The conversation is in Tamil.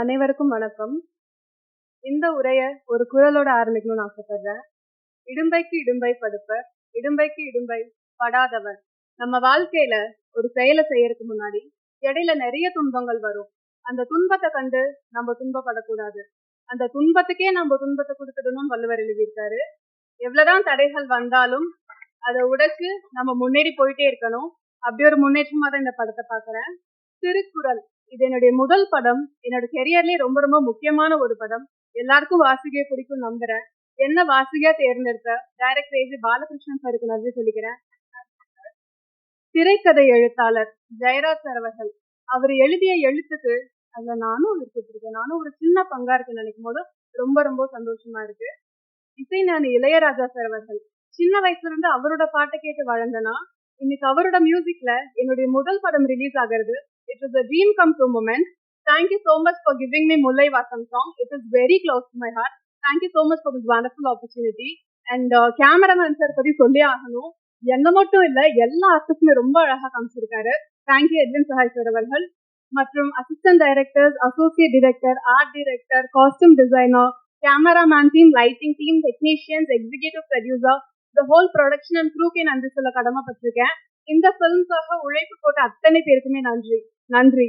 அனைவருக்கும் வணக்கம். இந்த உரைய ஒரு குரலோட ஆரம்பிக்கணும்னு ஆசைப்படுறேன். இடும்பைக்கு இடும்பை படுப்பர், இடும்பைக்கு இடும்பை படாதவர். நம்ம வாழ்க்கையில ஒரு செயலை செய்யறதுக்கு முன்னாடி இடையில நிறைய துன்பங்கள் வரும். அந்த துன்பத்தை கண்டு நம்ம துன்பப்படக்கூடாது. அந்த துன்பத்துக்கே நம்ம துன்பத்தை கொடுத்துடணும்னு வள்ளுவர் எழுதியிருக்காரு. எவ்வளவுதான் தடைகள் வந்தாலும் அதை உடைச்சு நம்ம முன்னேறி போயிட்டே இருக்கணும். அப்படி ஒரு முன்னேற்றமா தான் இந்த படத்தை பாக்குறேன். திருக்குறள் இது என்னுடைய முதல் படம். என்னோட கெரியர்லயே ரொம்ப ரொம்ப முக்கியமான ஒரு படம். எல்லாருக்கும் வாசிக்க பிடிக்கும் நம்புறேன். என்ன வாசிகா தேர்ந்தெடுத்த டைரக்டர் ஏஜி பாலகிருஷ்ணன் சாருக்கு நன்றி சொல்லிக்கிறேன். திரைக்கதை எழுத்தாளர் ஜெயராஜ் சார் அவர்கள் அவர் எழுதிய எழுத்துக்கு அதுல நானும் கொடுத்துருக்கேன். நானும் ஒரு சின்ன பங்கா இருக்குன்னு நினைக்கும் போது ரொம்ப ரொம்ப சந்தோஷமா இருக்கு. இசை நான் இளையராஜா சார் அவர்கள் சின்ன வயசுல இருந்து அவரோட பாட்டை கேட்டு வளர்ந்தனா இன்னைக்கு அவரோட மியூசிக்ல என்னுடைய முதல் படம் ரிலீஸ் ஆகிறது. It was a dream come true moment. Thank you so much for giving me Mullai Vasam song. It is very close to my heart. Thank you so much for this wonderful opportunity. And cameraman sir பத்தி சொல்லி ஆகணும். என்ன மட்டும் இல்ல எல்லா ஆர்டிஸ்டுமே ரொம்ப அழகா காமிச்சிருக்காரு. Thank you Edwin Sahay sir அவர்கள் மற்றும் assistant directors, associate director, art director, costume designer, cameraman team, lighting team, technicians, executive producer, the whole production and crew க்கு நன்றி சொல்ல கடமைப்பட்டிருக்கேன். இந்த ஃபிலிம்காக உழைப்பு போட்ட அத்தனை பேருக்குமே நன்றி.